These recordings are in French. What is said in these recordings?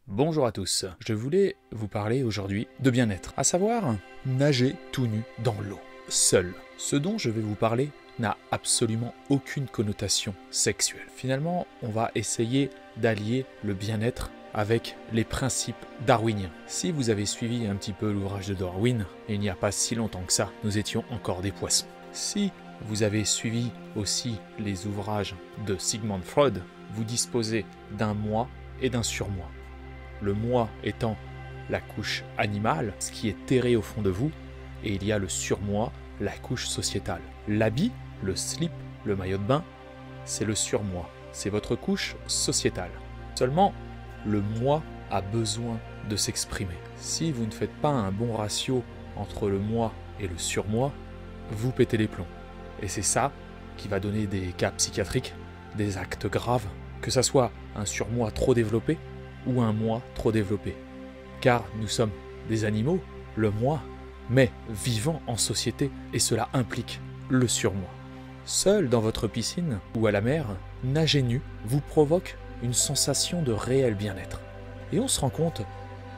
Bonjour à tous, je voulais vous parler aujourd'hui de bien-être, à savoir nager tout nu dans l'eau, seul. Ce dont je vais vous parler n'a absolument aucune connotation sexuelle. Finalement, on va essayer d'allier le bien-être avec les principes darwiniens. Si vous avez suivi un petit peu l'ouvrage de Darwin, il n'y a pas si longtemps que ça, nous étions encore des poissons. Si vous avez suivi aussi les ouvrages de Sigmund Freud, vous disposez d'un moi et d'un surmoi. Le moi étant la couche animale, ce qui est terré au fond de vous, et il y a le surmoi, la couche sociétale. L'habit, le slip, le maillot de bain, c'est le surmoi, c'est votre couche sociétale. Seulement, le moi a besoin de s'exprimer. Si vous ne faites pas un bon ratio entre le moi et le surmoi, vous pétez les plombs. Et c'est ça qui va donner des cas psychiatriques, des actes graves, que ça soit un surmoi trop développé, ou un moi trop développé. Car nous sommes des animaux, le moi, mais vivant en société, et cela implique le surmoi. Seul dans votre piscine ou à la mer, nager nu vous provoque une sensation de réel bien-être. Et on se rend compte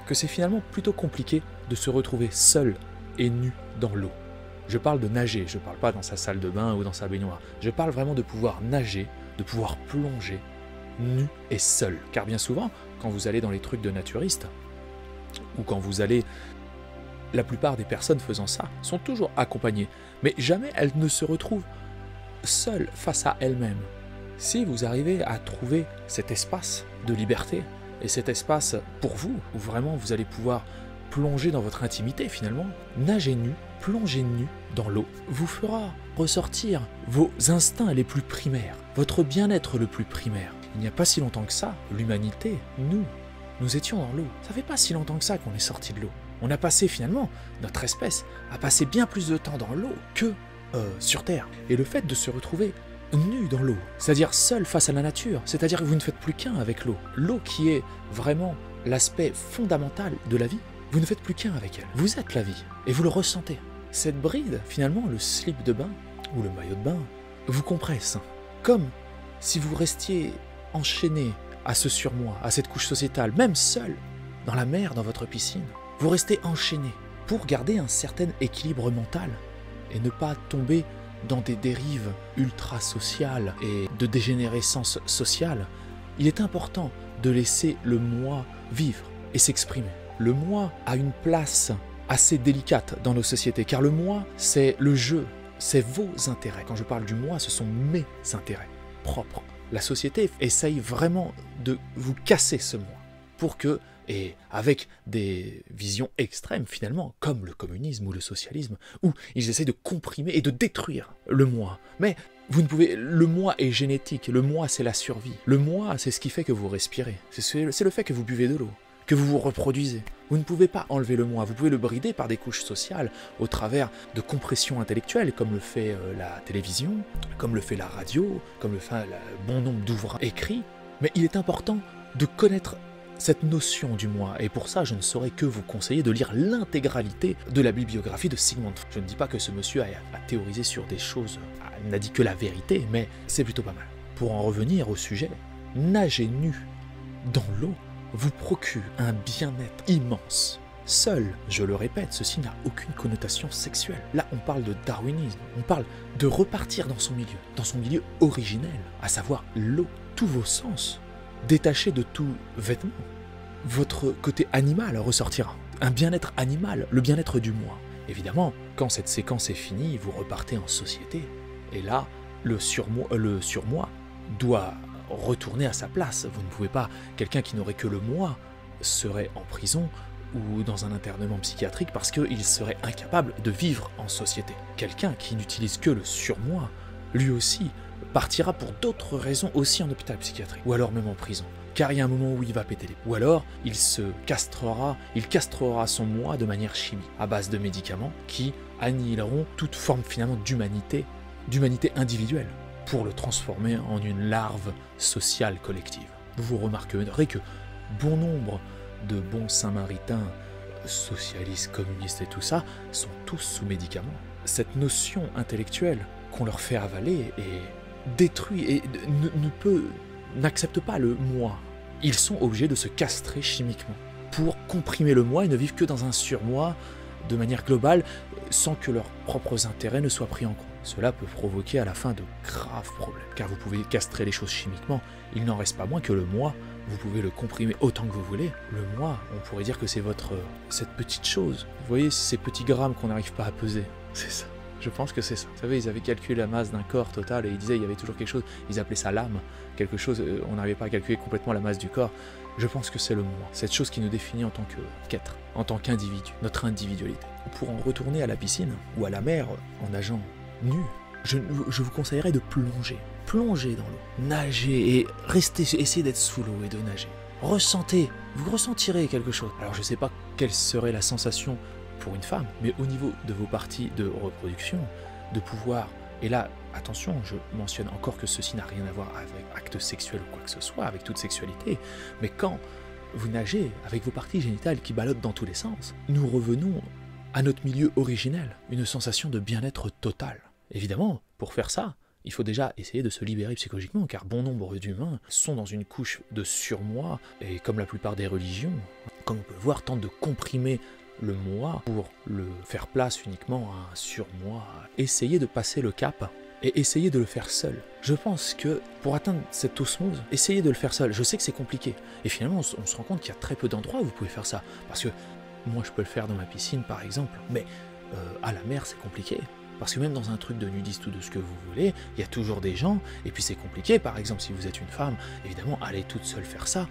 que c'est finalement plutôt compliqué de se retrouver seul et nu dans l'eau. Je parle de nager, je ne parle pas dans sa salle de bain ou dans sa baignoire. Je parle vraiment de pouvoir nager, de pouvoir plonger, nu et seul. Car bien souvent, quand vous allez dans les trucs de naturistes, ou quand vous allez... La plupart des personnes faisant ça sont toujours accompagnées, mais jamais elles ne se retrouvent seules face à elles-mêmes. Si vous arrivez à trouver cet espace de liberté, et cet espace pour vous, où vraiment vous allez pouvoir plonger dans votre intimité finalement, nager nu, plonger nu dans l'eau, vous fera ressortir vos instincts les plus primaires, votre bien-être le plus primaire. Il n'y a pas si longtemps que ça, l'humanité, nous étions dans l'eau. Ça fait pas si longtemps que ça qu'on est sorti de l'eau. On a passé finalement, notre espèce a passé bien plus de temps dans l'eau que sur Terre. Et le fait de se retrouver nu dans l'eau, c'est-à-dire seul face à la nature, c'est-à-dire que vous ne faites plus qu'un avec l'eau. L'eau qui est vraiment l'aspect fondamental de la vie, vous ne faites plus qu'un avec elle. Vous êtes la vie et vous le ressentez. Cette bride, finalement, le slip de bain ou le maillot de bain, vous compresse. Comme si vous restiez enchaîné à ce surmoi, à cette couche sociétale, même seul, dans la mer, dans votre piscine, vous restez enchaîné pour garder un certain équilibre mental et ne pas tomber dans des dérives ultra-sociales et de dégénérescence sociale. Il est important de laisser le moi vivre et s'exprimer. Le moi a une place assez délicate dans nos sociétés, car le moi, c'est le jeu, c'est vos intérêts. Quand je parle du moi, ce sont mes intérêts propres. La société essaye vraiment de vous casser ce moi pour que, et avec des visions extrêmes finalement, comme le communisme ou le socialisme, où ils essayent de comprimer et de détruire le moi. Mais vous ne pouvez... Le moi est génétique, le moi c'est la survie. Le moi c'est ce qui fait que vous respirez, c'est le fait que vous buvez de l'eau, que vous vous reproduisez. Vous ne pouvez pas enlever le moi, vous pouvez le brider par des couches sociales au travers de compressions intellectuelles comme le fait la télévision, comme le fait la radio, comme le fait un bon nombre d'ouvrages écrits. Mais il est important de connaître cette notion du moi, et pour ça je ne saurais que vous conseiller de lire l'intégralité de la bibliographie de Sigmund Freud. Je ne dis pas que ce monsieur a théorisé sur des choses, n'a dit que la vérité, mais c'est plutôt pas mal. Pour en revenir au sujet, nager nu dans l'eau vous procure un bien-être immense. Seul, je le répète, ceci n'a aucune connotation sexuelle. Là, on parle de darwinisme, on parle de repartir dans son milieu originel, à savoir l'eau. Tous vos sens, détachés de tout vêtement, votre côté animal ressortira. Un bien-être animal, le bien-être du moi. Évidemment, quand cette séquence est finie, vous repartez en société, et là, le surmoi doit retourner à sa place. Vous ne pouvez pas, quelqu'un qui n'aurait que le moi serait en prison ou dans un internement psychiatrique parce qu'il serait incapable de vivre en société. Quelqu'un qui n'utilise que le surmoi, lui aussi, partira pour d'autres raisons aussi en hôpital psychiatrique, ou alors même en prison. Car il y a un moment où il va péter les plombs. Ou alors, il castrera son moi de manière chimique, à base de médicaments qui annihileront toute forme finalement d'humanité individuelle, pour le transformer en une larve sociale collective. Vous remarquerez que bon nombre de bons samaritains, socialistes, communistes et tout ça, sont tous sous médicaments. Cette notion intellectuelle qu'on leur fait avaler est détruite et n'accepte pas le moi. Ils sont obligés de se castrer chimiquement pour comprimer le moi et ne vivre que dans un surmoi de manière globale sans que leurs propres intérêts ne soient pris en compte. Cela peut provoquer à la fin de graves problèmes, car vous pouvez castrer les choses chimiquement, il n'en reste pas moins que le moi, vous pouvez le comprimer autant que vous voulez. Le moi, on pourrait dire que c'est cette petite chose. Vous voyez, ces petits grammes qu'on n'arrive pas à peser, c'est ça. Je pense que c'est ça. Vous savez, ils avaient calculé la masse d'un corps total et ils disaient qu'il y avait toujours quelque chose, ils appelaient ça l'âme, quelque chose, on n'arrivait pas à calculer complètement la masse du corps. Je pense que c'est le moi, cette chose qui nous définit en tant qu'être, en tant qu'individu, notre individualité. Pour en retourner à la piscine ou à la mer en nageant nu, je vous conseillerais de plonger. Plonger dans l'eau, nager et rester, essayer d'être sous l'eau et de nager. Ressentez, vous ressentirez quelque chose. Alors je ne sais pas quelle serait la sensation pour une femme, mais au niveau de vos parties de reproduction, de pouvoir, et là, attention, je mentionne encore que ceci n'a rien à voir avec acte sexuel ou quoi que ce soit, avec toute sexualité, mais quand vous nagez avec vos parties génitales qui ballottent dans tous les sens, nous revenons à notre milieu originel, une sensation de bien-être total. Évidemment, pour faire ça, il faut déjà essayer de se libérer psychologiquement, car bon nombre d'humains sont dans une couche de surmoi, et comme la plupart des religions, comme on peut le voir, tentent de comprimer le moi pour le faire place uniquement à un surmoi. Essayez de passer le cap et essayez de le faire seul. Je pense que pour atteindre cette osmose, essayez de le faire seul. Je sais que c'est compliqué, et finalement on se rend compte qu'il y a très peu d'endroits où vous pouvez faire ça, parce que moi je peux le faire dans ma piscine par exemple, mais à la mer c'est compliqué. Parce que même dans un truc de nudiste ou de ce que vous voulez, il y a toujours des gens, et puis c'est compliqué. Par exemple, si vous êtes une femme, évidemment, aller toute seule faire ça,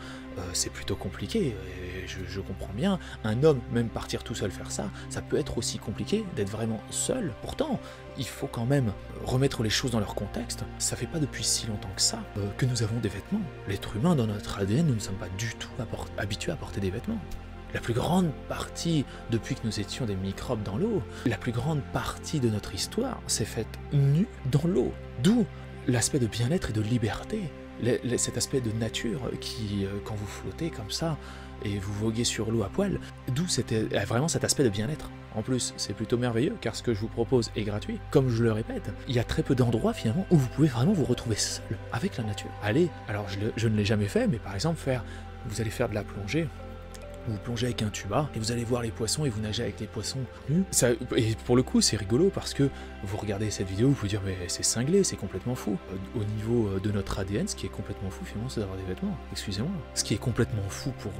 c'est plutôt compliqué. Et je comprends bien, un homme, même partir tout seul faire ça, ça peut être aussi compliqué d'être vraiment seul. Pourtant, il faut quand même remettre les choses dans leur contexte. Ça fait pas depuis si longtemps que ça que nous avons des vêtements. L'être humain, dans notre ADN, nous ne sommes pas du tout habitués à porter des vêtements. La plus grande partie, depuis que nous étions des microbes dans l'eau, la plus grande partie de notre histoire s'est faite nue dans l'eau. D'où l'aspect de bien-être et de liberté, cet aspect de nature qui, quand vous flottez comme ça, et vous voguez sur l'eau à poil, d'où c'était vraiment cet aspect de bien-être. En plus, c'est plutôt merveilleux, car ce que je vous propose est gratuit. Comme je le répète, il y a très peu d'endroits finalement où vous pouvez vraiment vous retrouver seul avec la nature. Allez, alors je ne l'ai jamais fait, mais par exemple, vous allez faire de la plongée, vous plongez avec un tuba et vous allez voir les poissons et vous nagez avec les poissons nus. Et pour le coup, c'est rigolo parce que vous regardez cette vidéo, vous pouvez dire mais c'est cinglé, c'est complètement fou. Au niveau de notre ADN, ce qui est complètement fou finalement, c'est d'avoir des vêtements. Excusez-moi. Ce qui est complètement fou pour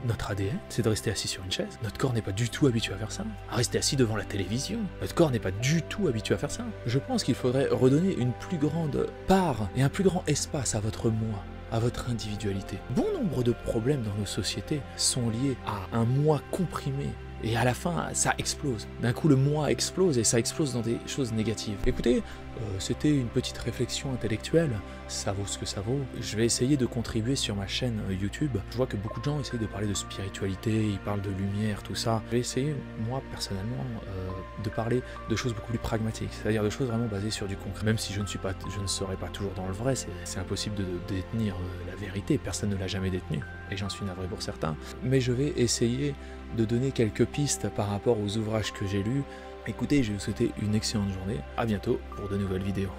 notre ADN, c'est de rester assis sur une chaise. Notre corps n'est pas du tout habitué à faire ça. À rester assis devant la télévision. Notre corps n'est pas du tout habitué à faire ça. Je pense qu'il faudrait redonner une plus grande part et un plus grand espace à votre moi, à votre individualité. Bon nombre de problèmes dans nos sociétés sont liés à un moi comprimé. Et à la fin, ça explose. D'un coup, le moi explose et ça explose dans des choses négatives. Écoutez, c'était une petite réflexion intellectuelle. Ça vaut ce que ça vaut. Je vais essayer de contribuer sur ma chaîne YouTube. Je vois que beaucoup de gens essayent de parler de spiritualité, ils parlent de lumière, tout ça. Je vais essayer, moi, personnellement, de parler de choses beaucoup plus pragmatiques. C'est-à-dire de choses vraiment basées sur du concret. Même si je ne serai pas toujours dans le vrai, c'est impossible de détenir la vérité. Personne ne l'a jamais détenue. Et j'en suis navré pour certains. Mais je vais essayer de donner quelques pistes par rapport aux ouvrages que j'ai lus. Écoutez, je vais vous souhaiter une excellente journée. À bientôt pour de nouvelles vidéos.